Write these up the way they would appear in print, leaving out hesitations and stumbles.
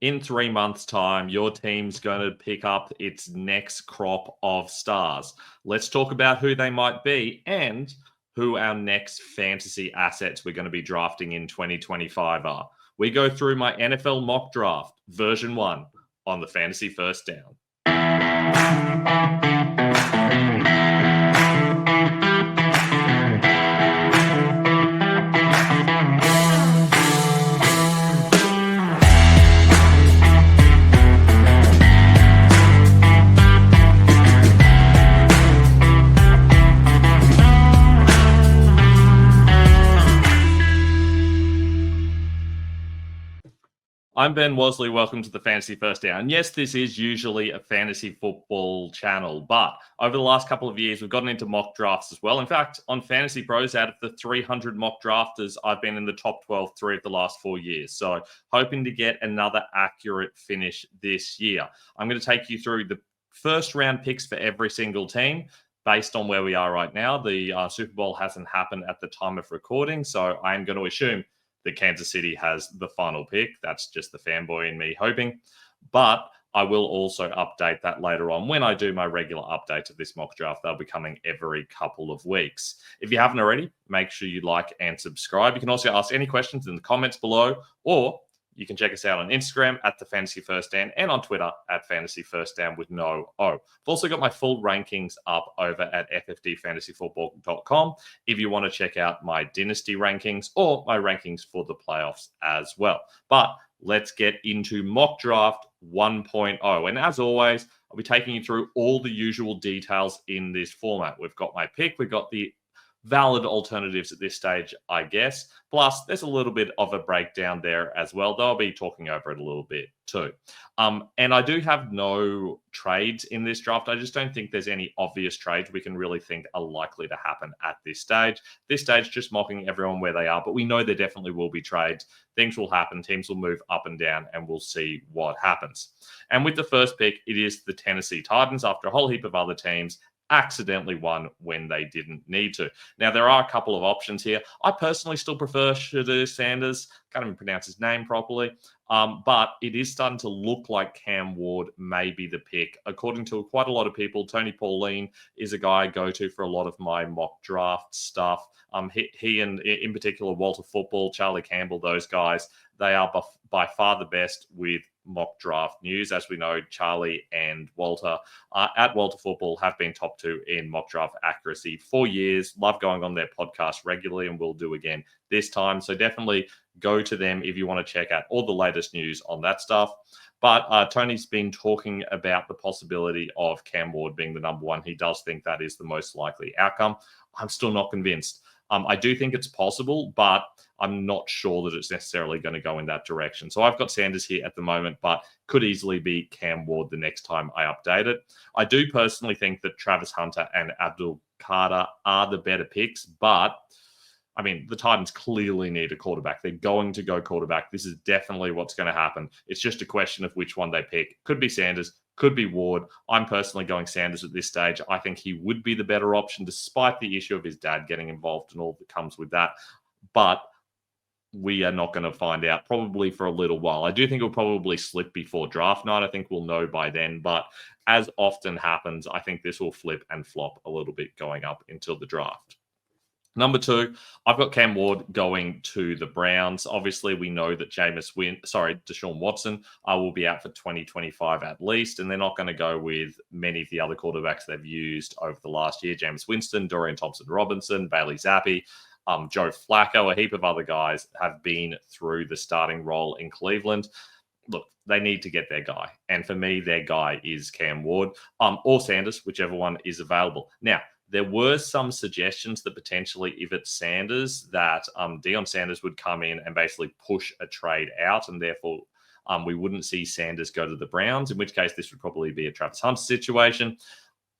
In 3 months' time, your team's going to pick up its next crop of stars. Let's talk about who they might be and who our next fantasy assets we're going to be drafting in 2025 are. We go through my NFL mock draft, version 1, on the Fantasy First Down. I'm Ben Wosley. Welcome to the Fantasy First Down. Yes, this is usually a fantasy football channel, but over the last couple of years, we've gotten into mock drafts as well. In fact, on Fantasy Pros, out of the 300 mock drafters, I've been in the top 12 3 of the last 4 years. So hoping to get another accurate finish this year. I'm going to take you through the first round picks for every single team based on where we are right now. The Super Bowl hasn't happened at the time of recording, so I'm going to assume that Kansas City has the final pick. That's just the fanboy in me hoping. But I will also update that later on when I do my regular update of this mock draft. They'll be coming every couple of weeks. If you haven't already, make sure you like and subscribe. You can also ask any questions in the comments below, or you can check us out on Instagram at the Fantasy First Down and on Twitter at Fantasy First Down with no O. I've also got my full rankings up over at ffdfantasyfootball.com if you want to check out my dynasty rankings or my rankings for the playoffs as well. But let's get into mock draft 1.0. And as always, I'll be taking you through all the usual details in this format. We've got my pick, we've got the valid alternatives at this stage, I guess. Plus, there's a little bit of a breakdown there as well. They'll be talking over it a little bit too. And I do have no trades in this draft. I just don't think there's any obvious trades we can really think are likely to happen at this stage. This stage, just mocking everyone where they are, but we know there definitely will be trades. Things will happen. Teams will move up and down, and we'll see what happens. And with the first pick, it is the Tennessee Titans after a whole heap of other teams accidentally won when they didn't need to. Now, there are a couple of options here. I personally still prefer Shedeur Sanders. Can't even pronounce his name properly. But it is starting to look like Cam Ward may be the pick. According to quite a lot of people, Tony Pauline is a guy I go to for a lot of my mock draft stuff. He and, in particular, Walter Football, Charlie Campbell, those guys, they are by far the best with mock draft news. As we know, Charlie and Walter at Walter Football have been top 2 in mock draft accuracy for years. Love going on their podcast regularly, and we'll do again this time. So definitely go to them if you want to check out all the latest news on that stuff. But Tony's been talking about the possibility of Cam Ward being the number 1. He does think that is the most likely outcome. I'm still not convinced. I do think it's possible, but I'm not sure that it's necessarily going to go in that direction. So I've got Sanders here at the moment, but could easily be Cam Ward the next time I update it. I do personally think that Travis Hunter and Abdul Carter are the better picks, but I mean, the Titans clearly need a quarterback. They're going to go quarterback. This is definitely what's going to happen. It's just a question of which one they pick. Could be Sanders, could be Ward. I'm personally going Sanders at this stage. I think he would be the better option, despite the issue of his dad getting involved and all that comes with that. But we are not going to find out probably for a little while. I do think it'll probably slip before draft night. I think we'll know by then. But as often happens, I think this will flip and flop a little bit going up until the draft. Number 2, I've got Cam Ward going to the Browns. Obviously, we know that Deshaun Watson will be out for 2025 at least, and they're not going to go with many of the other quarterbacks they've used over the last year. Jameis Winston, Dorian Thompson-Robinson, Bailey Zappi, Joe Flacco, a heap of other guys have been through the starting role in Cleveland. Look, they need to get their guy. And for me, their guy is Cam Ward or Sanders, whichever one is available. Now, there were some suggestions that potentially, if it's Sanders, that Deion Sanders would come in and basically push a trade out, and therefore we wouldn't see Sanders go to the Browns, in which case this would probably be a Travis Hunter situation.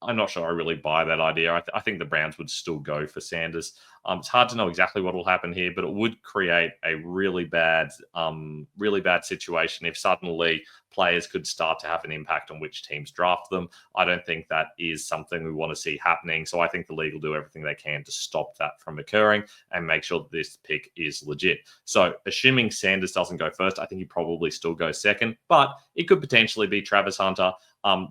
I'm not sure I really buy that idea. I think the Browns would still go for Sanders. It's hard to know exactly what will happen here, but it would create a really bad situation if suddenly players could start to have an impact on which teams draft them. I don't think that is something we want to see happening. So I think the league will do everything they can to stop that from occurring and make sure that this pick is legit. So assuming Sanders doesn't go first, I think he probably still goes second, but it could potentially be Travis Hunter.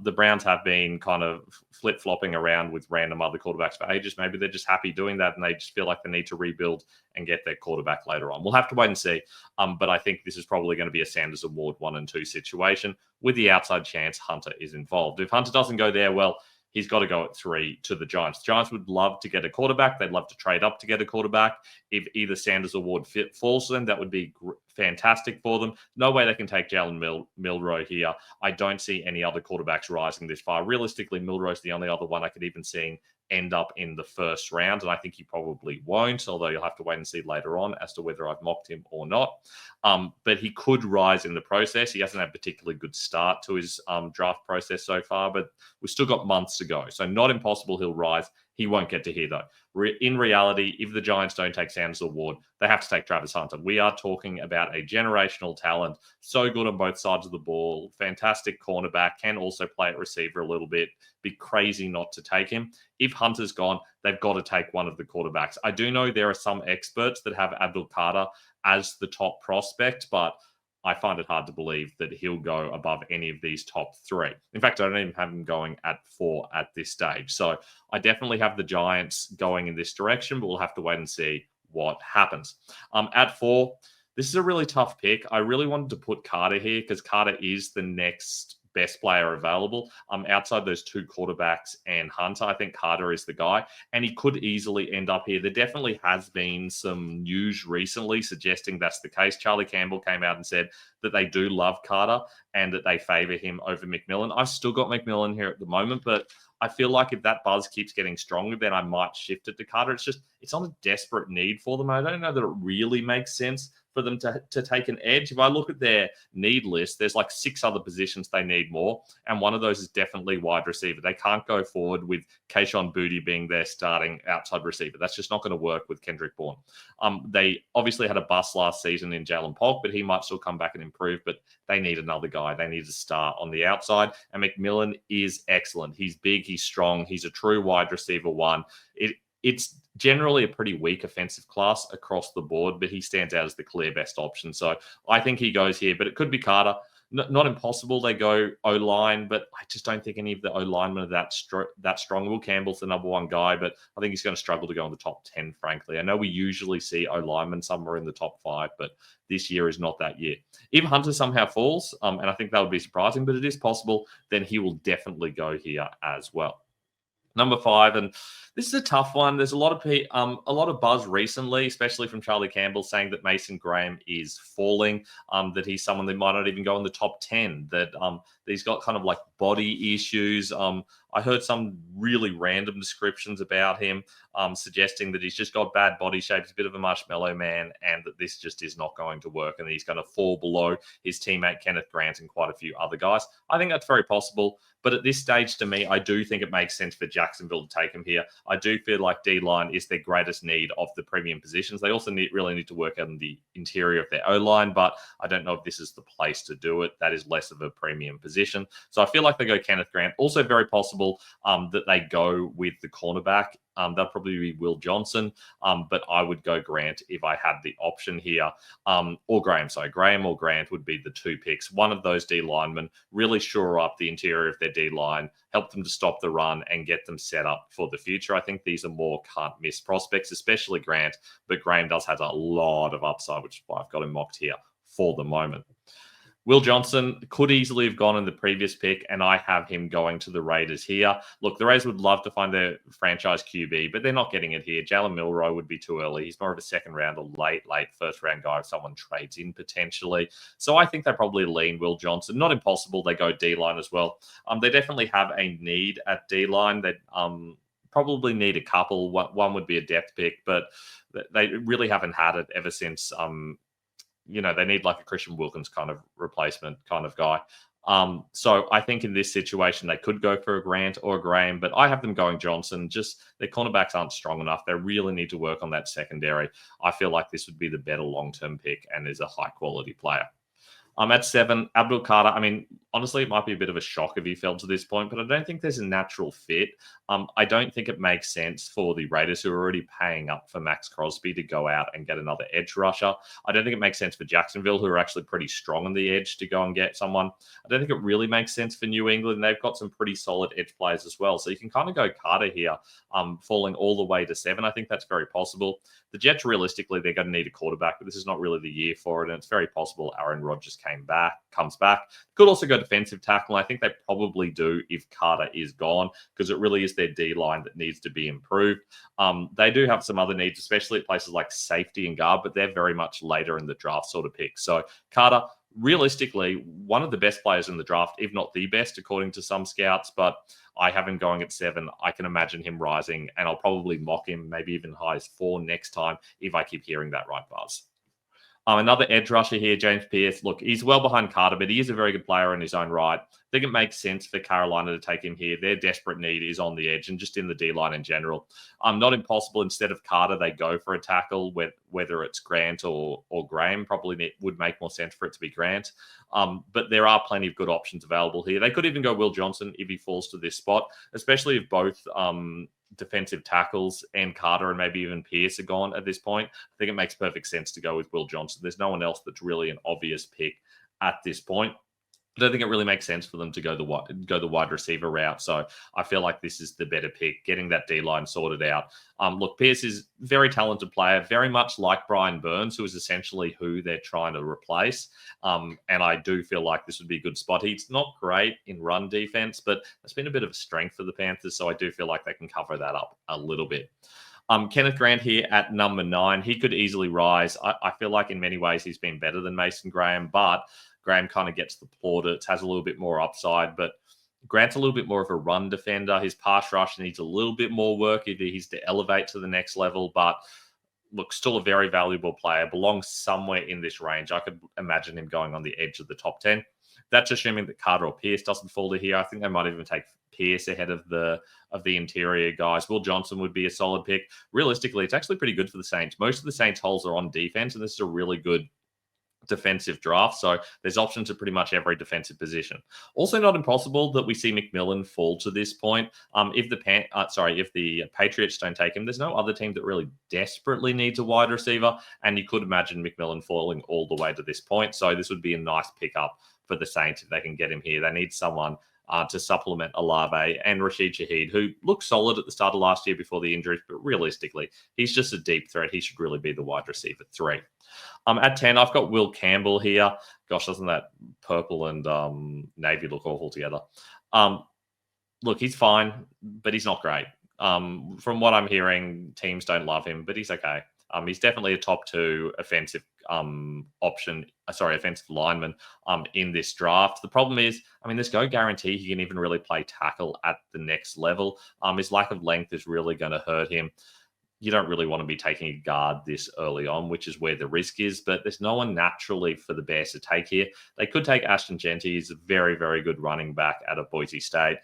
The Browns have been kind of flip-flopping around with random other quarterbacks for ages. Maybe they're just happy doing that and they just feel like they need to rebuild and get their quarterback later on. We'll have to wait and see. But I think this is probably going to be a Sanders Award 1 and 2 situation with the outside chance Hunter is involved. If Hunter doesn't go there, well, he's got to go at 3 to the Giants. The Giants would love to get a quarterback. They'd love to trade up to get a quarterback. If either Sanders Award falls to them, that would be fantastic for them. No way they can take Jalen Milroe here. I don't see any other quarterbacks rising this far. Realistically, Milroe's the only other one I could even see end up in the first round, and I think he probably won't, although you'll have to wait and see later on as to whether I've mocked him or not. But he could rise in the process. He hasn't had a particularly good start to his draft process so far, but we've still got months to go. So not impossible he'll rise. He won't get to here, though. In reality, if the Giants don't take Sanders Award, they have to take Travis Hunter. We are talking about a generational talent, so good on both sides of the ball, fantastic cornerback, can also play at receiver a little bit. Be crazy not to take him. If Hunter's gone, they've got to take one of the quarterbacks. I do know there are some experts that have Abdul Carter as the top prospect, but I find it hard to believe that he'll go above any of these top 3. In fact, I don't even have him going at 4 at this stage. So I definitely have the Giants going in this direction, but we'll have to wait and see what happens. At 4, this is a really tough pick. I really wanted to put Carter here because Carter is the next best player available. Outside those 2 quarterbacks and Hunter, I think Carter is the guy, and he could easily end up here. There definitely has been some news recently suggesting that's the case. Charlie Campbell came out and said that they do love Carter and that they favor him over McMillan. I've still got McMillan here at the moment, but I feel like if that buzz keeps getting stronger, then I might shift it to Carter. It's on a desperate need for them. I don't know that it really makes sense for them to take an edge. If I look at their need list, there's like 6 other positions they need more, and one of those is definitely wide receiver. They can't go forward with Kayshon Boutte being their starting outside receiver. That's just not going to work with Kendrick Bourne. They obviously had a bust last season in Jalen Polk, but he might still come back and improve, but they need another guy. They need to start on the outside, and McMillan is excellent. He's big, he's strong, he's a true wide receiver 1. It's generally a pretty weak offensive class across the board, but he stands out as the clear best option. So I think he goes here, but it could be Carter. Not impossible they go O-line, but I just don't think any of the O-linemen are that strong. Will Campbell's the number 1 guy, but I think he's going to struggle to go in the top 10, frankly. I know we usually see O-linemen somewhere in the top 5, but this year is not that year. If Hunter somehow falls, and I think that would be surprising, but it is possible, then he will definitely go here as well. Number 5, and this is a tough one. There's a lot of buzz recently, especially from Charlie Campbell, saying that Mason Graham is falling, that he's someone that might not even go in the top 10, that he's got kind of like body issues. I heard some really random descriptions about him, suggesting that he's just got bad body shape. He's a bit of a marshmallow man, and that this just is not going to work, and he's going to fall below his teammate Kenneth Grant and quite a few other guys. I think that's very possible, but at this stage, to me, I do think it makes sense for Jacksonville to take him here. I do feel like D-line is their greatest need of the premium positions. They also really need to work on the interior of their O-line, but I don't know if this is the place to do it. That is less of a premium position. So I feel like they go Kenneth Grant. Also very possible that they go with the cornerback. That'll probably be Will Johnson, but I would go Grant if I had the option here, or Graham. So Graham or Grant would be the 2 picks. One of those D linemen really shore up the interior of their D line, help them to stop the run, and get them set up for the future. I think these are more can't-miss prospects, especially Grant, but Graham does have a lot of upside, which is why I've got him mocked here for the moment. Will Johnson could easily have gone in the previous pick, and I have him going to the Raiders here. Look, the Raiders would love to find their franchise QB, but they're not getting it here. Jalen Milroe would be too early. He's more of a second round or late first round guy if someone trades in potentially. So I think they probably lean Will Johnson. Not impossible. They go D-line as well. They definitely have a need at D-line. They probably need a couple. One would be a depth pick, but they really haven't had it ever since they need like a Christian Wilkins kind of replacement kind of guy. So I think in this situation, they could go for a Grant or a Graham, but I have them going Johnson. Just their cornerbacks aren't strong enough. They really need to work on that secondary. I feel like this would be the better long-term pick and is a high-quality player. At 7, Abdul Carter. I mean, honestly, it might be a bit of a shock if he fell to this point, but I don't think there's a natural fit. I don't think it makes sense for the Raiders, who are already paying up for Max Crosby, to go out and get another edge rusher. I don't think it makes sense for Jacksonville, who are actually pretty strong on the edge, to go and get someone. I don't think it really makes sense for New England. They've got some pretty solid edge players as well. So you can kind of go Carter here, falling all the way to 7. I think that's very possible. The Jets, realistically, they're going to need a quarterback, but this is not really the year for it, and it's very possible Aaron Rodgers comes back. Could also go defensive tackle. I think they probably do if Carter is gone, because it really is their D-line that needs to be improved. They do have some other needs, especially at places like safety and guard, but they're very much later in the draft sort of pick. So Carter, realistically, one of the best players in the draft, if not the best, according to some scouts, but I have him going at 7. I can imagine him rising, and I'll probably mock him, maybe even high as 4 next time if I keep hearing that right buzz. Another edge rusher here, James Pierce. Look, he's well behind Carter, but he is a very good player in his own right. I think it makes sense for Carolina to take him here. Their desperate need is on the edge and just in the D-line in general. Not impossible. Instead of Carter, they go for a tackle, whether it's Grant or Graham. Probably would make more sense for it to be Grant. But there are plenty of good options available here. They could even go Will Johnson if he falls to this spot, especially if both defensive tackles and Carter and maybe even Pierce are gone at this point. I think it makes perfect sense to go with Will Johnson. There's no one else that's really an obvious pick at this point. I don't think it really makes sense for them to go the wide receiver route. So I feel like this is the better pick, getting that D-line sorted out. Look, Pierce is a very talented player, very much like Brian Burns, who is essentially who they're trying to replace. And I do feel like this would be a good spot. He's not great in run defense, but it's been a bit of a strength for the Panthers. So I do feel like they can cover that up a little bit. Kenneth Grant here at number 9. He could easily rise. I feel like in many ways he's been better than Mason Graham, but Graham kind of gets the plaudits, has a little bit more upside, but Grant's a little bit more of a run defender. His pass rush needs a little bit more work if he's to elevate to the next level, but look, still a very valuable player, belongs somewhere in this range. I could imagine him going on the edge of the top 10. That's assuming that Carter or Pierce doesn't fall to here. I think they might even take Pierce ahead of the interior guys. Will Johnson would be a solid pick. Realistically, it's actually pretty good for the Saints. Most of the Saints' holes are on defense, and this is a really good defensive draft. So there's options at pretty much every defensive position. Also not impossible that we see McMillan fall to this point. If the Patriots don't take him, there's no other team that really desperately needs a wide receiver. And you could imagine McMillan falling all the way to this point. So this would be a nice pickup for the Saints if they can get him here. They need someone to supplement Olave and Rashid Shaheed, who looked solid at the start of last year before the injuries, but realistically, he's just a deep threat. He should really be the wide receiver 3. At 10, I've got Will Campbell here. Gosh, doesn't that purple and navy look awful together? Look, he's fine, but he's not great. From what I'm hearing, teams don't love him, but he's okay. He's definitely a top 2 offensive offensive lineman in this draft. The problem is, there's no guarantee he can even really play tackle at the next level. His lack of length is really going to hurt him. You don't really want to be taking a guard this early on, which is where the risk is, but there's no one naturally for the Bears to take here. They could take Ashton Genty. He's a very, very good running back out of Boise State.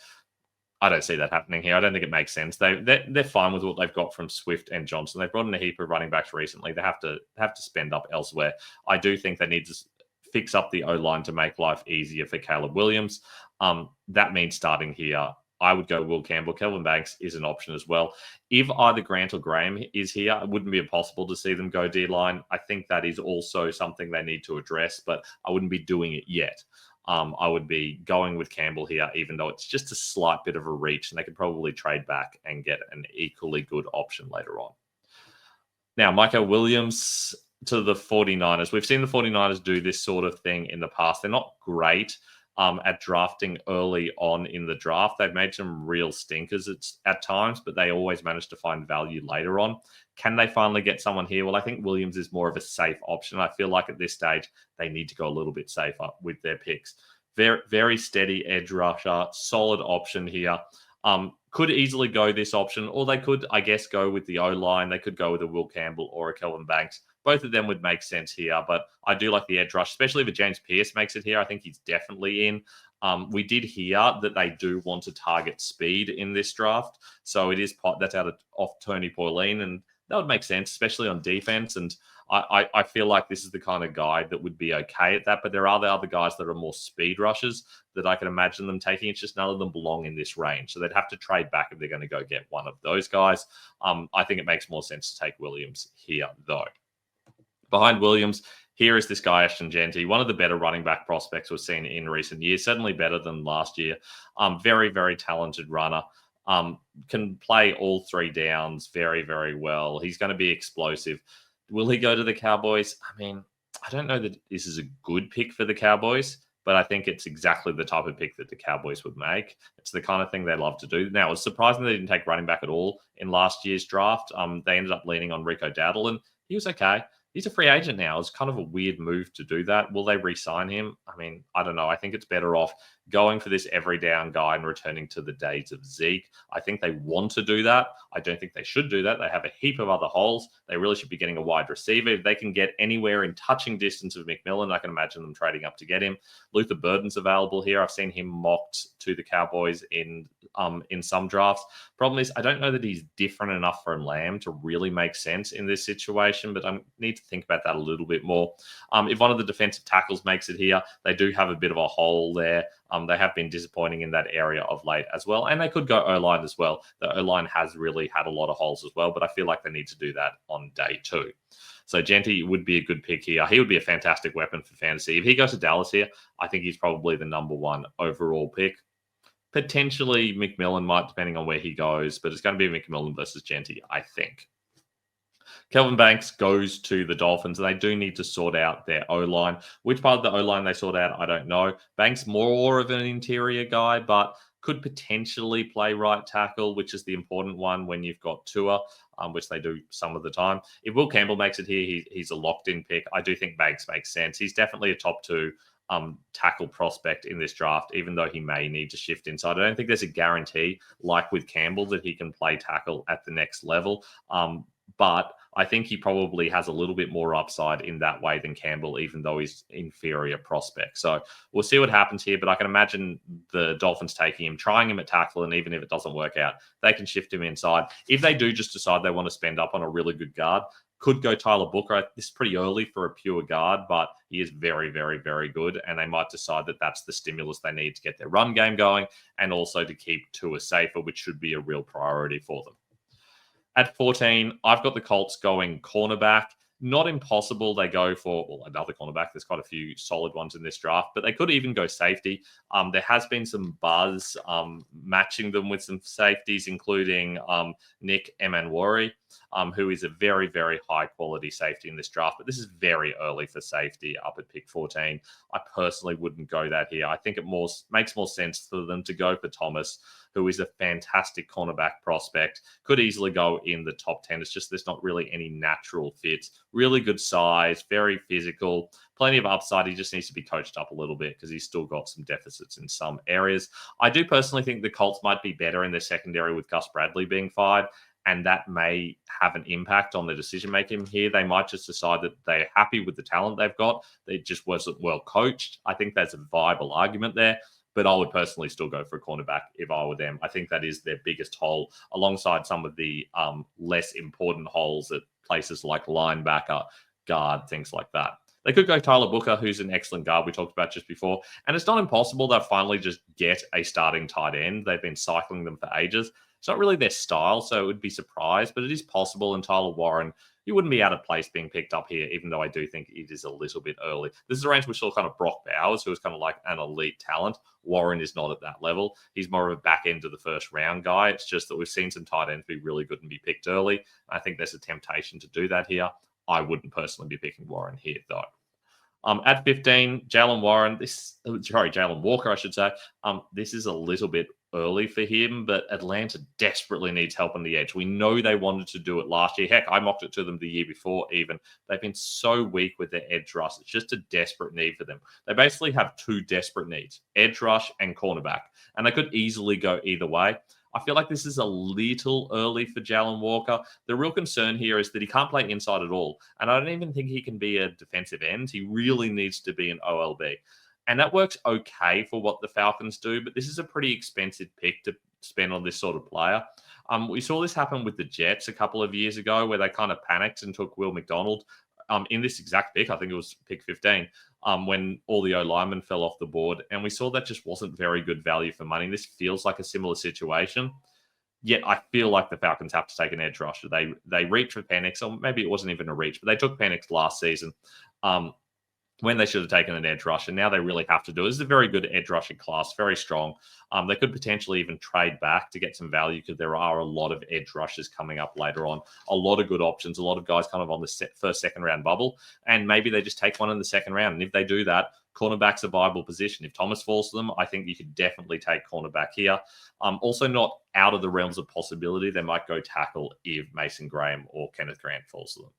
I don't see that happening here. I don't think it makes sense. They're fine with what they've got from Swift and Johnson. They've brought in a heap of running backs recently. They have to spend up elsewhere. I do think they need to fix up the O-line to make life easier for Caleb Williams. That means starting here, I would go Will Campbell. Kelvin Banks is an option as well. If either Grant or Graham is here, it wouldn't be impossible to see them go D-line. I think that is also something they need to address, but I wouldn't be doing it yet. I would be going with Campbell here, even though it's just a slight bit of a reach, and they could probably trade back and get an equally good option later on. Now, Micah Williams to the 49ers. We've seen the 49ers do this sort of thing in the past. They're not great at drafting early on in the draft. They've made some real stinkers at times, but they always manage to find value later on. Can they finally get someone here? Well, I think Williams is more of a safe option. I feel like at this stage, they need to go a little bit safer with their picks. Very, very steady edge rusher, solid option here. Could easily go this option, or they could, I guess, go with the O-line. They could go with a Will Campbell or a Kelvin Banks. Both of them would make sense here, but I do like the edge rush, especially if James Pierce makes it here. I think he's definitely in. We did hear that they do want to target speed in this draft, so it is that's off Tony Pauline, and that would make sense, especially on defense. And I feel like this is the kind of guy that would be okay at that. But there are the other guys that are more speed rushers that I can imagine them taking. It's just none of them belong in this range. So they'd have to trade back if they're going to go get one of those guys. I think it makes more sense to take Williams here, though. Behind Williams, here is this guy, Ashton Jeanty, one of the better running back prospects we've seen in recent years, certainly better than last year. Very, very talented runner. Can play all three downs very, very well. He's going to be explosive. Will he go to the Cowboys? I mean, I don't know that this is a good pick for the Cowboys, but I think it's exactly the type of pick that the Cowboys would make. It's the kind of thing they love to do. Now, it's surprising they didn't take running back at all in last year's draft. They ended up leaning on Rico Dowdle, and he was okay. He's a free agent now. It's kind of a weird move to do that. Will they re-sign him? I mean, I don't know. I think it's better off going for this every down guy and returning to the days of Zeke. I think they want to do that. I don't think they should do that. They have a heap of other holes. They really should be getting a wide receiver. If they can get anywhere in touching distance of McMillan, I can imagine them trading up to get him. Luther Burden's available here. I've seen him mocked to the Cowboys in some drafts. Problem is, I don't know that he's different enough from Lamb to really make sense in this situation, but I need to think about that a little bit more. If one of the defensive tackles makes it here, they do have a bit of a hole there. They have been disappointing in that area of late as well. And they could go O-line as well. The O-line has really had a lot of holes as well, but I feel like they need to do that on day 2. So Jeanty would be a good pick here. He would be a fantastic weapon for fantasy. If he goes to Dallas here, I think he's probably the number 1 overall pick. Potentially McMillan might, depending on where he goes, but it's going to be McMillan versus Jeanty, I think. Kelvin Banks goes to the Dolphins, and they do need to sort out their O-line. Which part of the O-line they sort out, I don't know. Banks more of an interior guy, but could potentially play right tackle, which is the important one when you've got Tua, which they do some of the time. If Will Campbell makes it here, he's a locked-in pick. I do think Banks makes sense. He's definitely a top 2 tackle prospect in this draft, even though he may need to shift inside. I don't think there's a guarantee, like with Campbell, that he can play tackle at the next level. But I think he probably has a little bit more upside in that way than Campbell, even though he's inferior prospect. So we'll see what happens here, but I can imagine the Dolphins taking him, trying him at tackle, and even if it doesn't work out, they can shift him inside. If they do just decide they want to spend up on a really good guard, could go Tyler Booker. This is pretty early for a pure guard, but he is very, very, very good, and they might decide that that's the stimulus they need to get their run game going and also to keep Tua safer, which should be a real priority for them. At 14, I've got the Colts going cornerback. Not impossible they go for another cornerback. There's quite a few solid ones in this draft, but they could even go safety. There has been some buzz matching them with some safeties, including Nick Emanwari, who is a very, very high-quality safety in this draft. But this is very early for safety up at pick 14. I personally wouldn't go that here. I think it makes more sense for them to go for Thomas, who is a fantastic cornerback prospect, could easily go in the top 10. It's just there's not really any natural fits. Really good size, very physical, plenty of upside. He just needs to be coached up a little bit because he's still got some deficits in some areas. I do personally think the Colts might be better in their secondary with Gus Bradley being fired, and that may have an impact on the decision-making here. They might just decide that they're happy with the talent they've got. It just wasn't well coached. I think that's a viable argument there. But I would personally still go for a cornerback if I were them. I think that is their biggest hole, alongside some of the less important holes at places like linebacker, guard, things like that. They could go Tyler Booker, who's an excellent guard we talked about just before. And it's not impossible they'll finally just get a starting tight end. They've been cycling them for ages. It's not really their style, so it would be surprised, but it is possible. And Tyler Warren, you wouldn't be out of place being picked up here, even though I do think it is a little bit early. This is a range we saw kind of Brock Bowers, who is kind of like an elite talent. Warren is not at that level. He's more of a back end of the first round guy. It's just that we've seen some tight ends be really good and be picked early. I think there's a temptation to do that here. I wouldn't personally be picking Warren here, though. At 15, Jalen Walker, I should say. This is a little bit early for him, but Atlanta desperately needs help on the edge. We know they wanted to do it last year. Heck, I mocked it to them the year before even. They've been so weak with their edge rush. It's just a desperate need for them. They basically have 2 desperate needs, edge rush and cornerback, and they could easily go either way. I feel like this is a little early for Jalen Walker. The real concern here is that he can't play inside at all. And I don't even think he can be a defensive end. He really needs to be an OLB. And that works okay for what the Falcons do, but this is a pretty expensive pick to spend on this sort of player. We saw this happen with the Jets a couple of years ago where they kind of panicked and took Will McDonald in this exact pick. I think it was pick 15 when all the O-linemen fell off the board. And we saw that just wasn't very good value for money. This feels like a similar situation. Yet I feel like the Falcons have to take an edge rusher. They reached for Penix, or maybe it wasn't even a reach, but they took Penix last season. When they should have taken an edge rusher. Now they really have to do it. This is a very good edge rushing class, very strong. They could potentially even trade back to get some value because there are a lot of edge rushers coming up later on. A lot of good options, a lot of guys kind of on the first, second round bubble. And maybe they just take one in the second round. And if they do that, cornerback's a viable position. If Thomas falls to them, I think you could definitely take cornerback here. Also not out of the realms of possibility. They might go tackle if Mason Graham or Kenneth Grant falls to them.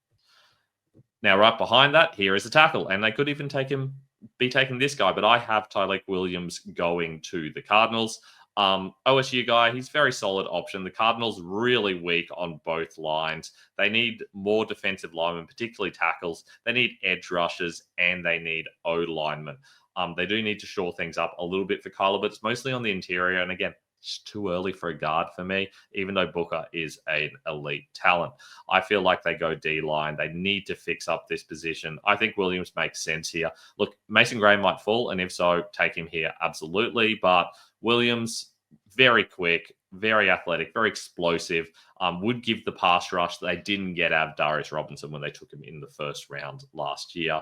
Now, right behind that, here is a tackle, and they could even be taking this guy, but I have Tyleik Williams going to the Cardinals. OSU guy, he's a very solid option. The Cardinals really weak on both lines. They need more defensive linemen, particularly tackles. They need edge rushers, and they need O-linemen. They do need to shore things up a little bit for Kyler, but it's mostly on the interior, and again, it's too early for a guard for me, even though Booker is an elite talent. I feel like they go D-line. They need to fix up this position. I think Williams makes sense here. Look, Mason Graham might fall, and if so, take him here, absolutely. But Williams, very quick, very athletic, very explosive, would give the pass rush that they didn't get out of Darius Robinson when they took him in the first round last year.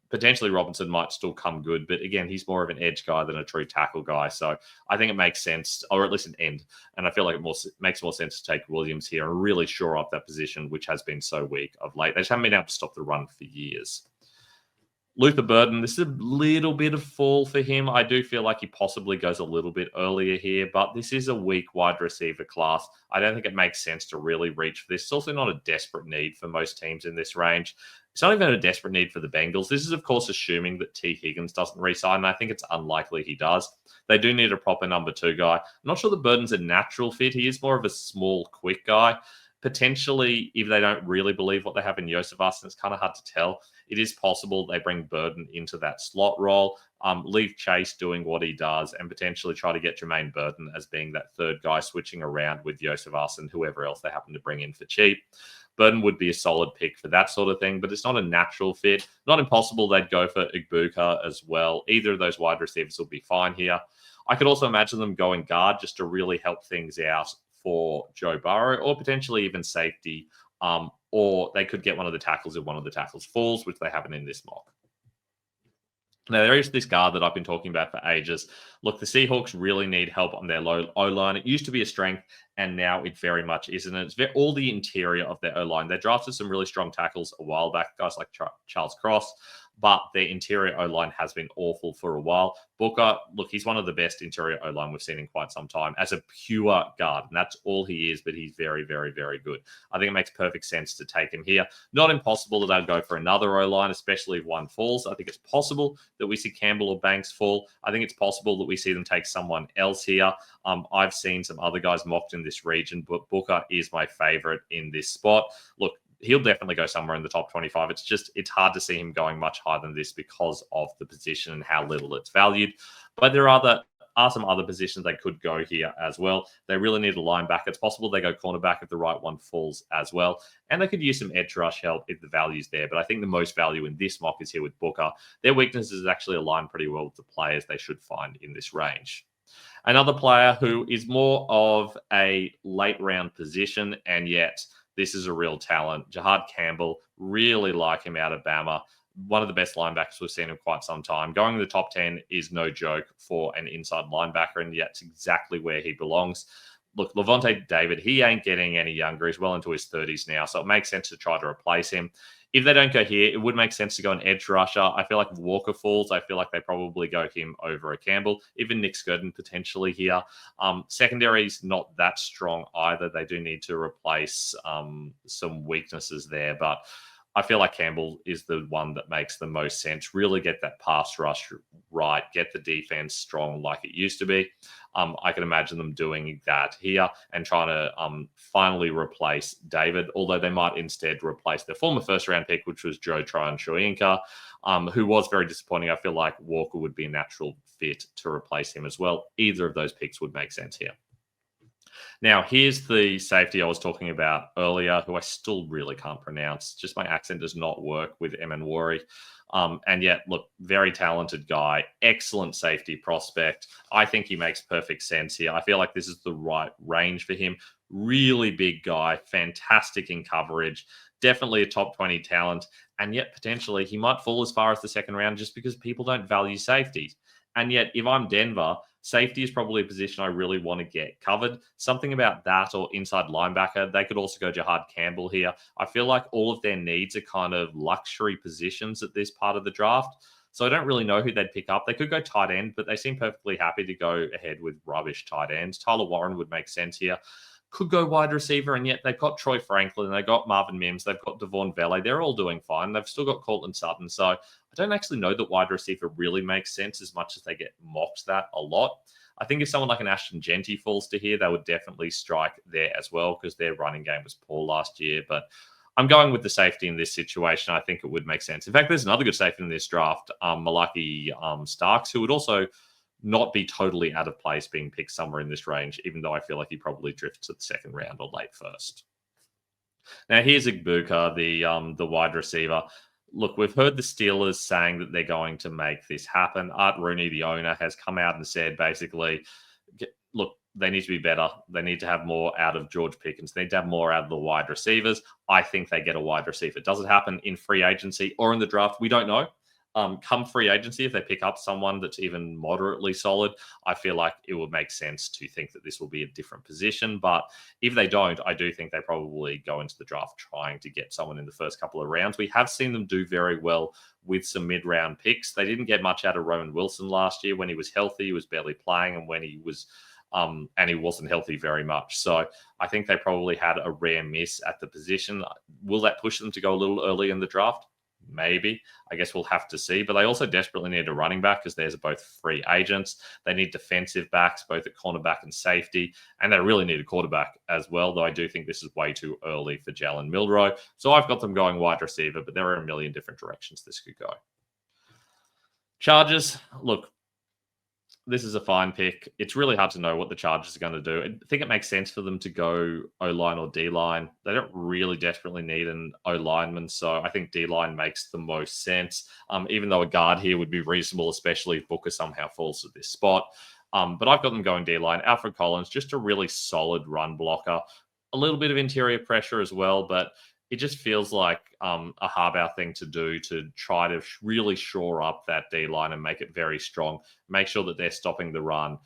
Potentially Robinson might still come good, but again, he's more of an edge guy than a true tackle guy. So I think it makes sense, or at least an end. And I feel like it makes more sense to take Williams here and really shore up that position, which has been so weak of late. They just haven't been able to stop the run for years. Luther Burden, this is a little bit of fall for him. I do feel like he possibly goes a little bit earlier here, but this is a weak wide receiver class. I don't think it makes sense to really reach for this. It's also not a desperate need for most teams in this range. It's not even a desperate need for the Bengals. This is, of course, assuming that T. Higgins doesn't re-sign, and I think it's unlikely he does. They do need a proper number 2 guy. I'm not sure the Burden's a natural fit. He is more of a small, quick guy. Potentially, if they don't really believe what they have in Joseph, it's kind of hard to tell. It is possible they bring Burden into that slot role, leave Chase doing what he does, and potentially try to get Jermaine Burton as being that third guy switching around with Joseph and whoever else they happen to bring in for cheap. Burton would be a solid pick for that sort of thing, but it's not a natural fit. Not impossible they'd go for Igbuka as well. Either of those wide receivers will be fine here. I could also imagine them going guard just to really help things out for Joe Burrow, or potentially even safety, or they could get one of the tackles if one of the tackles falls, which they haven't in this mock. Now, there is this guard that I've been talking about for ages. Look, the Seahawks really need help on their low O-line. It used to be a strength, and now it very much isn't. It's all the interior of their O-line. They drafted some really strong tackles a while back, guys like Charles Cross, but their interior O-line has been awful for a while. Booker, look, he's one of the best interior O-line we've seen in quite some time as a pure guard, and that's all he is, but he's very, very, very good. I think it makes perfect sense to take him here. Not impossible that they'll go for another O-line, especially if one falls. I think it's possible that we see Campbell or Banks fall. I think it's possible that we see them take someone else here. I've seen some other guys mocked in this region, but Booker is my favorite in this spot. Look, he'll definitely go somewhere in the top 25. It's hard to see him going much higher than this because of the position and how little it's valued. But there are some other positions they could go here as well. They really need a linebacker. It's possible they go cornerback if the right one falls as well. And they could use some edge rush help if the value's there. But I think the most value in this mock is here with Booker. Their weaknesses actually align pretty well with the players they should find in this range. Another player who is more of a late round position, and yet this is a real talent. Jahad Campbell, really like him out of Bama. One of the best linebackers we've seen in quite some time. Going to the top 10 is no joke for an inside linebacker, and yet it's exactly where he belongs. Look, Levante David, he ain't getting any younger. He's well into his 30s now, so it makes sense to try to replace him. If they don't go here, it would make sense to go an edge rusher. I feel like Walker falls. I feel like they probably go him over a Campbell. Even Nick Skirden potentially here. Secondary's not that strong either. They do need to replace some weaknesses there. But I feel like Campbell is the one that makes the most sense. Really get that pass rush right, get the defense strong like it used to be. I can imagine them doing that here and trying to finally replace David, although they might instead replace their former first-round pick, which was Joe Tryon-Shoyinka, who was very disappointing. I feel like Walker would be a natural fit to replace him as well. Either of those picks would make sense here. Now, here's the safety I was talking about earlier, who I still really can't pronounce. Just my accent does not work with Emanwari. And yet, look, very talented guy, excellent safety prospect. I think he makes perfect sense here. I feel like this is the right range for him. Really big guy, fantastic in coverage, definitely a top 20 talent. And yet, potentially, he might fall as far as the second round just because people don't value safeties. And yet, if I'm Denver, safety is probably a position I really want to get covered. Something about that or inside linebacker. They could also go Jahad Campbell here. I feel like all of their needs are kind of luxury positions at this part of the draft. So I don't really know who they'd pick up. They could go tight end, but they seem perfectly happy to go ahead with rubbish tight ends. Tyler Warren would make sense here. Could go wide receiver, and yet they've got Troy Franklin, they've got Marvin Mims, they've got Devon Vele. They're all doing fine. They've still got Cortland Sutton. So I don't actually know that wide receiver really makes sense as much as they get mocked that a lot. I think if someone like an Ashton Genty falls to here, they would definitely strike there as well because their running game was poor last year. But I'm going with the safety in this situation. I think it would make sense. In fact, there's another good safety in this draft, Malaki Starks, who would also not be totally out of place being picked somewhere in this range, even though I feel like he probably drifts to the second round or late first. Now, here's Igbuka, the wide receiver. Look, we've heard the Steelers saying that they're going to make this happen. Art Rooney, the owner, has come out and said basically, look, they need to be better. They need to have more out of George Pickens. They need to have more out of the wide receivers. I think they get a wide receiver. Does it happen in free agency or in the draft? We don't know. Come free agency, if they pick up someone that's even moderately solid, I feel like it would make sense to think that this will be a different position. But if they don't, I do think they probably go into the draft trying to get someone in the first couple of rounds. We have seen them do very well with some mid-round picks. They didn't get much out of Roman Wilson last year. When he was healthy, he was barely playing, and when he was and he wasn't healthy very much. So I think they probably had a rare miss at the position. Will that push them to go a little early in the draft? Maybe. I guess we'll have to see. But they also desperately need a running back because there's both free agents. They need defensive backs, both at cornerback and safety. And they really need a quarterback as well, though I do think this is way too early for Jalen Milroe. So I've got them going wide receiver, but there are a million different directions this could go. Chargers, look, this is a fine pick. It's really hard to know what the Chargers are going to do. I think it makes sense for them to go O-line or D-line. They don't really desperately need an O-lineman, so I think D-line makes the most sense, even though a guard here would be reasonable, especially if Booker somehow falls to this spot. But I've got them going D-line. Alfred Collins, just a really solid run blocker. A little bit of interior pressure as well, but it just feels like a Harbaugh thing to do to try to really shore up that D-line and make it very strong. Make sure that they're stopping the run.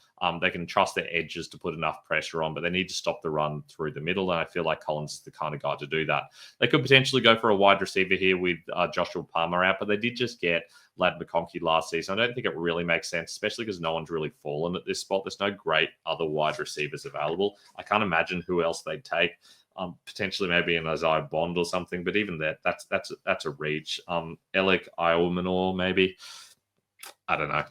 They can trust their edges to put enough pressure on, but they need to stop the run through the middle, and I feel like Collins is the kind of guy to do that. They could potentially go for a wide receiver here with Joshua Palmer out, but they did just get Ladd McConkey last season. I don't think it really makes sense, especially because no one's really fallen at this spot. There's no great other wide receivers available. I can't imagine who else they'd take. Potentially maybe an Isaiah Bond or something, but even that's a reach. Alec Iomanor, maybe. I don't know.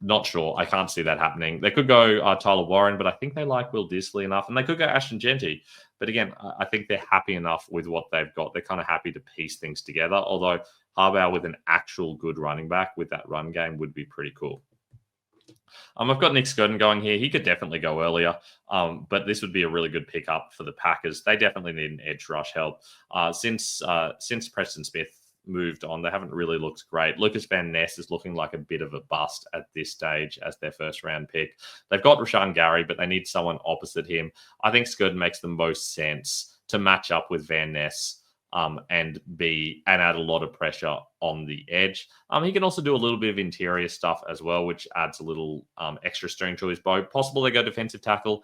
Not sure. I can't see that happening. They could go Tyler Warren, but I think they like Will Disley enough, and they could go Ashton Genty. But again, I think they're happy enough with what they've got. They're kind of happy to piece things together, although Harbaugh with an actual good running back with that run game would be pretty cool. I've got Nick Scurden going here. He could definitely go earlier, but this would be a really good pickup for the Packers. They definitely need an edge rush help. Since Preston Smith moved on, they haven't really looked great. Lucas Van Ness is looking like a bit of a bust at this stage as their first round pick. They've got Rashawn Gary, but they need someone opposite him. I think Scurden makes the most sense to match up with Van Ness and add a lot of pressure on the edge. He can also do a little bit of interior stuff as well, which adds a little extra string to his bow. Possible they go defensive tackle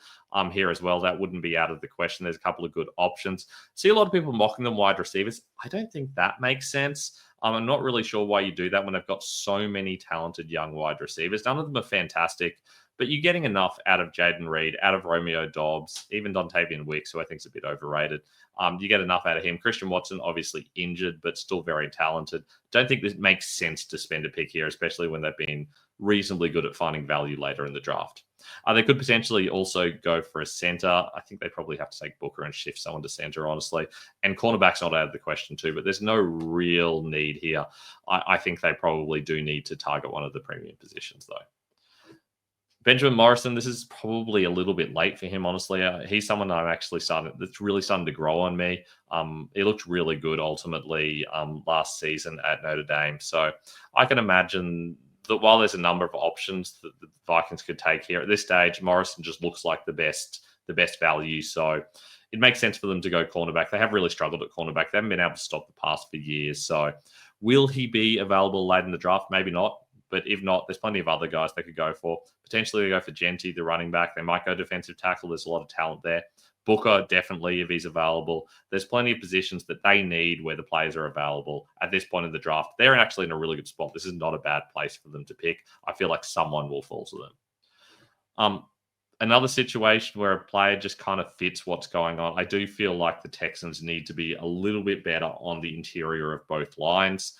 here as well. That wouldn't be out of the question. There's a couple of good options. See a lot of people mocking them wide receivers. I don't think that makes sense. I'm not really sure why you do that when they've got so many talented young wide receivers. None of them are fantastic, but you're getting enough out of Jaden Reed, out of Romeo Dobbs, even Dontavian Wicks, who I think is a bit overrated. You get enough out of him. Christian Watson, obviously injured, but still very talented. Don't think this makes sense to spend a pick here, especially when they've been reasonably good at finding value later in the draft. They could potentially also go for a center. I think they probably have to take Booker and shift someone to center, honestly. And cornerback's not out of the question too, but there's no real need here. I think they probably do need to target one of the premium positions, though. Benjamin Morrison, this is probably a little bit late for him, honestly. He's someone that's really starting to grow on me. He looked really good ultimately last season at Notre Dame. So I can imagine that while there's a number of options that the Vikings could take here at this stage, Morrison just looks like the best value. So it makes sense for them to go cornerback. They have really struggled at cornerback. They haven't been able to stop the pass for years. So will he be available late in the draft? Maybe not. But if not, there's plenty of other guys they could go for. Potentially they go for Genty, the running back. They might go defensive tackle. There's a lot of talent there. Booker, definitely, if he's available. There's plenty of positions that they need where the players are available at this point in the draft. They're actually in a really good spot. This is not a bad place for them to pick. I feel like someone will fall to them. Another situation where a player just kind of fits what's going on. I do feel like the Texans need to be a little bit better on the interior of both lines.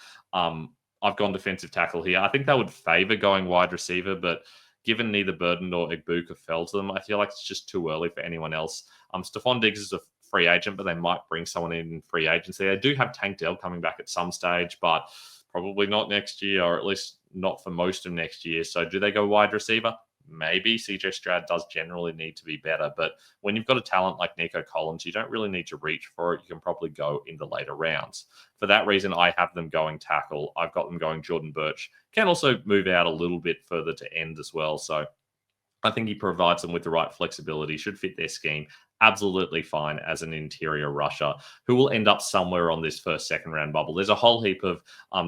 I've gone defensive tackle here. I think that would favor going wide receiver, but given neither Burden nor Igbuka fell to them, I feel like it's just too early for anyone else. Stephon Diggs is a free agent, but they might bring someone in free agency. They do have Tank Dell coming back at some stage, but probably not next year, or at least not for most of next year. So do they go wide receiver? Maybe. CJ Stroud does generally need to be better, but when you've got a talent like Nico Collins, you don't really need to reach for it. You can probably go in the later rounds. For that reason, I have them going tackle. I've got them going Jordan Birch. Can also move out a little bit further to end as well. So I think he provides them with the right flexibility, should fit their scheme absolutely fine as an interior rusher who will end up somewhere on this second round bubble. There's a whole heap of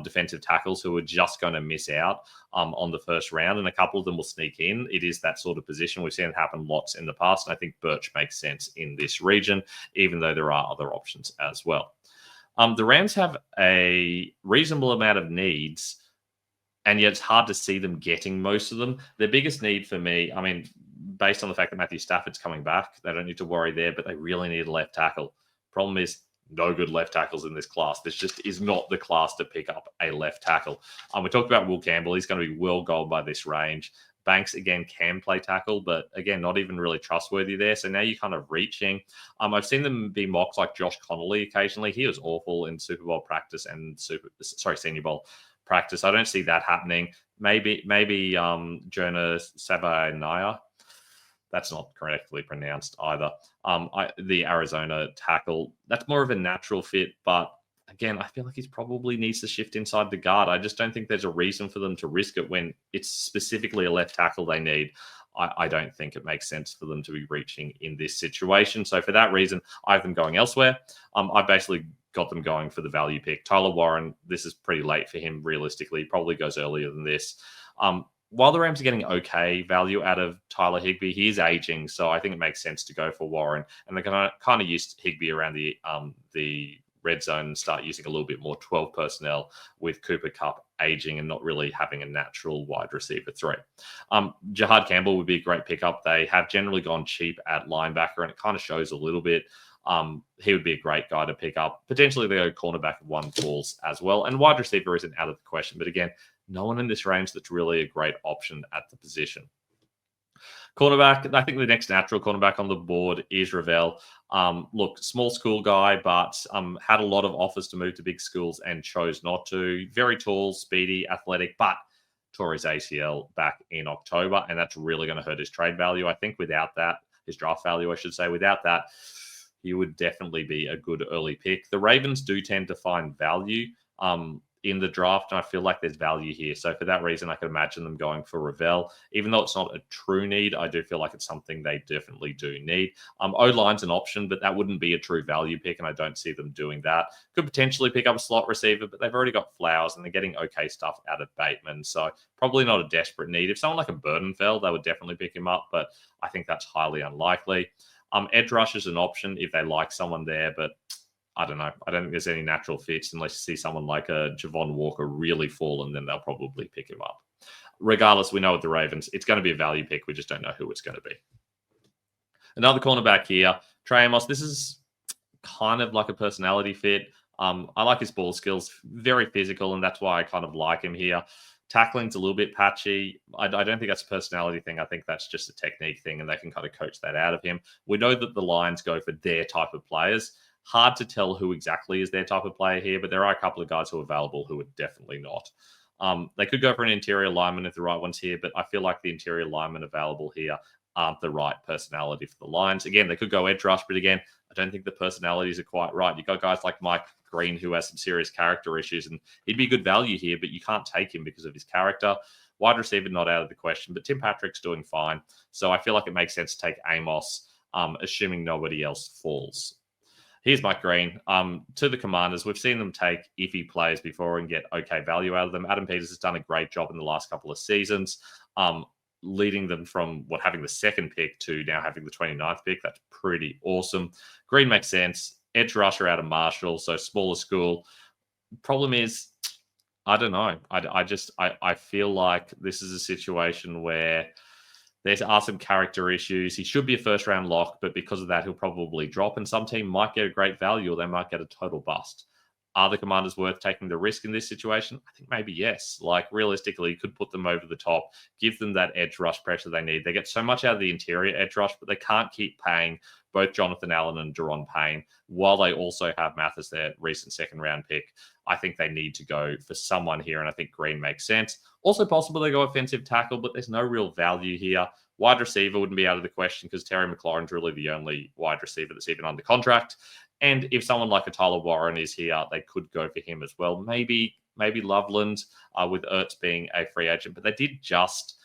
defensive tackles who are just going to miss out on the first round, and a couple of them will sneak in. It is that sort of position. We've seen it happen lots in the past, and I think Birch makes sense in this region, even though there are other options as well. The Rams have a reasonable amount of needs, and yet it's hard to see them getting most of them. Their biggest need for me, I mean, based on the fact that Matthew Stafford's coming back, they don't need to worry there, but they really need a left tackle. Problem is, no good left tackles in this class. This just is not the class to pick up a left tackle. We talked about Will Campbell. He's going to be well gold by this range. Banks, again, can play tackle, but again, not even really trustworthy there. So now you're kind of reaching. I've seen them be mocked like Josh Connolly occasionally. He was awful in Super Bowl practice and Senior Bowl practice. I don't see that happening. Maybe Jonah Savaiinaea. That's not correctly pronounced either. The Arizona tackle, that's more of a natural fit, but again, I feel like he probably needs to shift inside the guard. I just don't think there's a reason for them to risk it when it's specifically a left tackle they need. I don't think it makes sense for them to be reaching in this situation. So for that reason, I have them going elsewhere. I basically got them going for the value pick. Tyler Warren, this is pretty late for him realistically. He probably goes earlier than this. While the Rams are getting okay value out of Tyler Higbee, he is aging, so I think it makes sense to go for Warren. And they're going to kind of use Higbee around the red zone and start using a little bit more 12 personnel with Cooper Kupp aging and not really having a natural wide receiver 3. Jahad Campbell would be a great pickup. They have generally gone cheap at linebacker, and it kind of shows a little bit. He would be a great guy to pick up. Potentially they go cornerback if one falls as well. And wide receiver isn't out of the question, but again, no one in this range that's really a great option at the position. Cornerback, I think the next natural cornerback on the board is Ravel. Look, small school guy, but had a lot of offers to move to big schools and chose not to. Very tall, speedy, athletic, but tore his ACL back in October, and that's really going to hurt his trade value. I think without that, his draft value, I should say, without that, he would definitely be a good early pick. The Ravens do tend to find value in the draft, and I feel like there's value here. So for that reason, I could imagine them going for Ravel. Even though it's not a true need, I do feel like it's something they definitely do need. O-line's an option, but that wouldn't be a true value pick, and I don't see them doing that. Could potentially pick up a slot receiver, but they've already got Flowers, and they're getting okay stuff out of Bateman, so probably not a desperate need. If someone like a Burden fell, they would definitely pick him up, but I think that's highly unlikely. Edge rush is an option if they like someone there, but I don't know. I don't think there's any natural fits unless you see someone like a Javon Walker really fall, and then they'll probably pick him up. regardless, we know with the Ravens, it's going to be a value pick. We just don't know who it's going to be. Another cornerback here, Trey Amos. This is kind of like a personality fit. I like his ball skills, very physical, and that's why I kind of like him here. Tackling's a little bit patchy. I don't think that's a personality thing. I think that's just a technique thing, and they can kind of coach that out of him. We know that the Lions go for their type of players. Hard to tell who exactly is their type of player here, but there are a couple of guys who are available who are definitely not. They could go for an interior lineman if the right one's here, but I feel like the interior linemen available here aren't the right personality for the Lions. Again, they could go edge rush, but again, I don't think the personalities are quite right. You've got guys like Mike Green who has some serious character issues, and he'd be good value here, but you can't take him because of his character. Wide receiver, not out of the question, but Tim Patrick's doing fine. So I feel like it makes sense to take Amos, assuming nobody else falls. Here's Mike Green. To the Commanders, we've seen them take iffy players before and get okay value out of them. Adam Peters has done a great job in the last couple of seasons, leading them from having the second pick to now having the 29th pick. That's pretty awesome. Green makes sense. Edge rusher out of Marshall, so smaller school. Problem is, I don't know. I feel like this is a situation where there are some character issues. He should be a first-round lock, but because of that, he'll probably drop, and some team might get a great value or they might get a total bust. Are the Commanders worth taking the risk in this situation? I think maybe yes. Like, realistically, you could put them over the top, give them that edge rush pressure they need. They get so much out of the interior edge rush, but they can't keep paying both Jonathan Allen and Daron Payne while they also have Mathis, their recent second-round pick. I think they need to go for someone here, and I think Green makes sense. Also possible they go offensive tackle, but there's no real value here. Wide receiver wouldn't be out of the question because Terry McLaurin's really the only wide receiver that's even under contract. And if someone like a Tyler Warren is here, they could go for him as well. Maybe Loveland with Ertz being a free agent, but they did just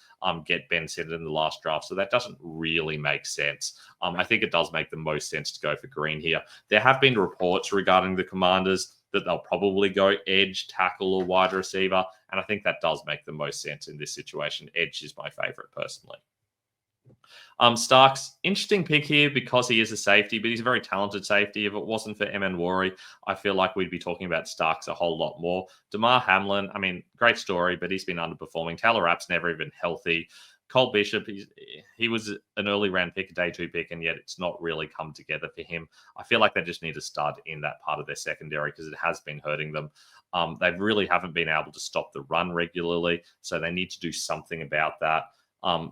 get Ben Simmons in the last draft, so that doesn't really make sense. I think it does make the most sense to go for Green here. There have been reports regarding the Commanders that they'll probably go edge, tackle, or wide receiver, and I think that does make the most sense in this situation. Edge is my favorite personally. Starks, interesting pick here because he is a safety, but he's a very talented safety. If it wasn't for MN Worry, I feel like we'd be talking about Starks a whole lot more. Damar Hamlin, I mean, great story, but he's been underperforming. Taylor Rapp's never even healthy. Cole Bishop, he was an early round pick, a day two pick, and yet it's not really come together for him. I feel like they just need a stud in that part of their secondary because it has been hurting them. They really haven't been able to stop the run regularly, so they need to do something about that.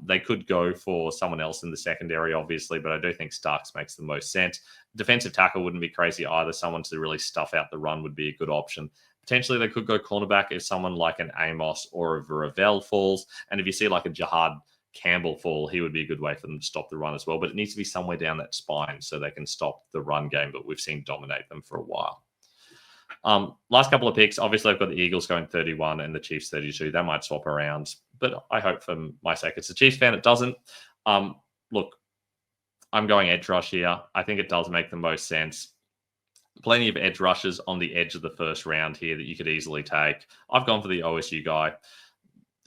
They could go for someone else in the secondary, obviously, but I do think Starks makes the most sense. Defensive tackle wouldn't be crazy either. Someone to really stuff out the run would be a good option. Potentially, they could go cornerback if someone like an Amos or a Ravel falls. And if you see like a Jahad Campbell fall, he would be a good way for them to stop the run as well. But it needs to be somewhere down that spine so they can stop the run game, but we've seen dominate them for a while. Last couple of picks, obviously I've got the Eagles going 31 and the Chiefs 32. They might swap around, but I hope for my sake it's a Chiefs fan. It doesn't. Look, I'm going edge rush here. I think it does make the most sense. Plenty of edge rushes on the edge of the first round here that you could easily take. I've gone for the OSU guy.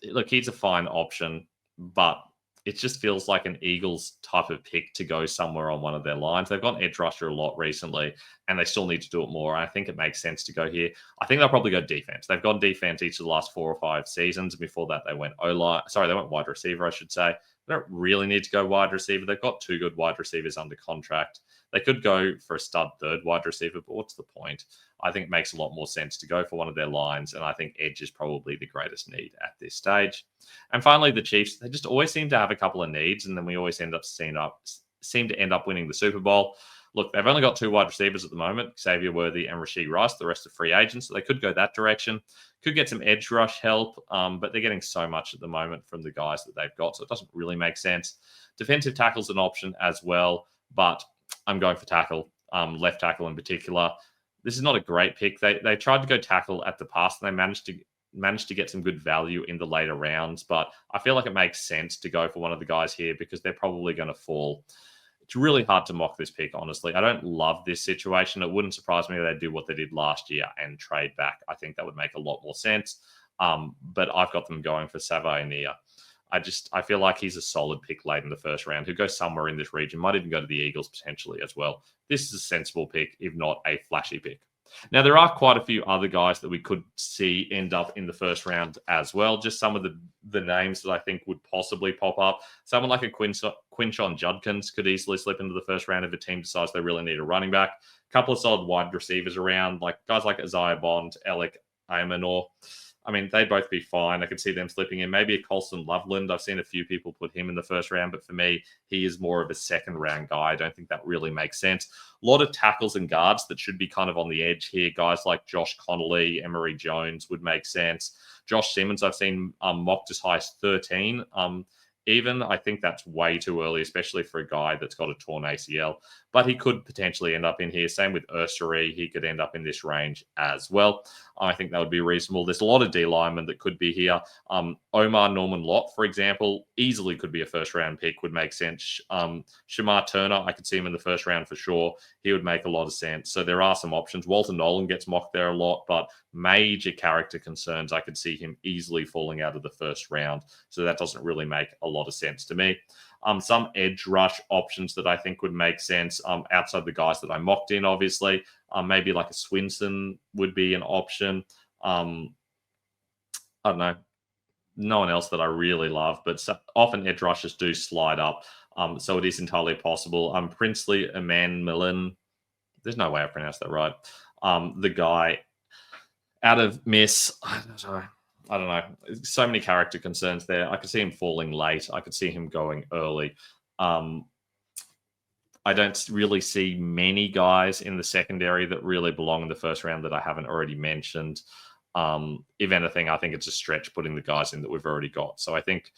Look, he's a fine option, but it just feels like an Eagles type of pick to go somewhere on one of their lines. They've gone edge rusher a lot recently, and they still need to do it more. I think it makes sense to go here. I think they'll probably go defense. They've gone defense each of the last 4 or 5 seasons. Before that, they went O-line. Sorry, they went wide receiver, I should say. They don't really need to go wide receiver. They've got 2 good wide receivers under contract. They could go for a stud third wide receiver, but what's the point? I think it makes a lot more sense to go for one of their lines, and I think edge is probably the greatest need at this stage. And finally, the Chiefs, they just always seem to have a couple of needs, and then we always seem to end up winning the Super Bowl. Look, they've only got 2 wide receivers at the moment, Xavier Worthy and Rashee Rice. The rest are free agents, so they could go that direction. Could get some edge rush help, but they're getting so much at the moment from the guys that they've got, so it doesn't really make sense. Defensive tackle's an option as well, but I'm going for tackle, left tackle in particular. This is not a great pick. They tried to go tackle at the pass, and they managed to get some good value in the later rounds, but I feel like it makes sense to go for one of the guys here because they're probably going to fall. It's really hard to mock this pick, honestly. I don't love this situation. It wouldn't surprise me if they do what they did last year and trade back. I think that would make a lot more sense, but I've got them going for Savainia. I feel like he's a solid pick late in the first round who goes somewhere in this region, might even go to the Eagles potentially as well. This is a sensible pick, if not a flashy pick. Now, there are quite a few other guys that we could see end up in the first round as well. Just some of the names that I think would possibly pop up. Someone like a Quinshon Judkins could easily slip into the first round if a team decides they really need a running back. A couple of solid wide receivers around, like guys like Isaiah Bond, Alec Aymanor. I mean, they'd both be fine. I could see them slipping in. Maybe a Colson Loveland. I've seen a few people put him in the first round, but for me, he is more of a second round guy. I don't think that really makes sense. A lot of tackles and guards that should be kind of on the edge here. Guys like Josh Connolly, Emery Jones would make sense. Josh Simmons, I've seen mocked as high as 13. Even I think that's way too early, especially for a guy that's got a torn ACL. But he could potentially end up in here. Same with Ursary. He could end up in this range as well. I think that would be reasonable. There's a lot of D linemen that could be here. Omar Norman Lott, for example, easily could be a first-round pick, would make sense. Shamar Turner, I could see him in the first round for sure. He would make a lot of sense. So there are some options. Walter Nolan gets mocked there a lot, but major character concerns, I could see him easily falling out of the first round. So that doesn't really make a lot of sense to me. Some edge rush options that I think would make sense outside the guys that I mocked in, obviously. Maybe like a Swinson would be an option. I don't know. No one else that I really love, but often edge rushers do slide up. So it is entirely possible. Princely Eman Millen. There's no way I pronounced that right. The guy out of Miss. I don't know. So many character concerns there. I could see him falling late. I could see him going early. I don't really see many guys in the secondary that really belong in the first round that I haven't already mentioned. If anything, I think it's a stretch putting the guys in that we've already got. So I think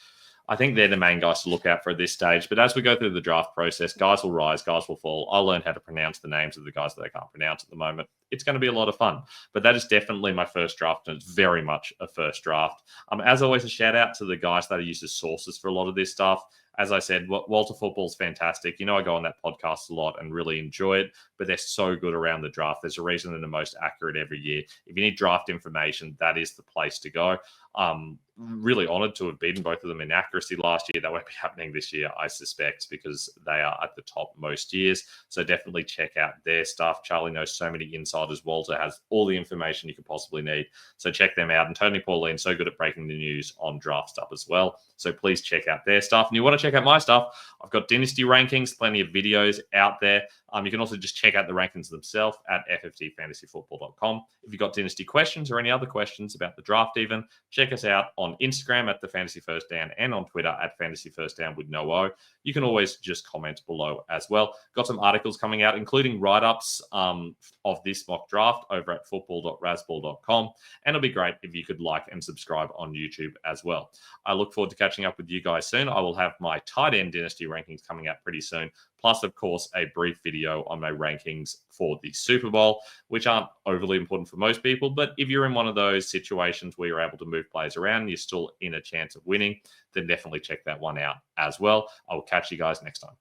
they're the main guys to look out for at this stage. But as we go through the draft process, guys will rise, guys will fall. I'll learn how to pronounce the names of the guys that I can't pronounce at the moment. It's going to be a lot of fun. But that is definitely my first draft, and it's very much a first draft. As always, a shout out to the guys that I use as sources for a lot of this stuff. As I said, Walter Football's fantastic. I go on that podcast a lot and really enjoy it, but they're so good around the draft. There's a reason they're the most accurate every year. If you need draft information, that is the place to go. Really honored to have beaten both of them in accuracy last year. That won't be happening this year, I suspect, because they are at the top most years. So definitely check out their stuff. Charlie knows so many insiders. Walter has all the information you could possibly need. So check them out. And Tony Pauline, so good at breaking the news on draft stuff as well. So please check out their stuff. And you want to check out my stuff, I've got Dynasty rankings, plenty of videos out there. You can also just check out the rankings themselves at fftfantasyfootball.com. If you've got Dynasty questions or any other questions about the draft even, check us out on Instagram at the Fantasy First Down and on Twitter at Fantasy First Down with no O. You can always just comment below as well. Got some articles coming out, including write-ups of this mock draft over at football.rasball.com. And it'll be great if you could like and subscribe on YouTube as well. I look forward to catching up with you guys soon. I will have my tight end Dynasty rankings coming out pretty soon. Plus, of course, a brief video on my rankings for the Super Bowl, which aren't overly important for most people. But if you're in one of those situations where you're able to move players around and you're still in a chance of winning, then definitely check that one out as well. I will catch you guys next time.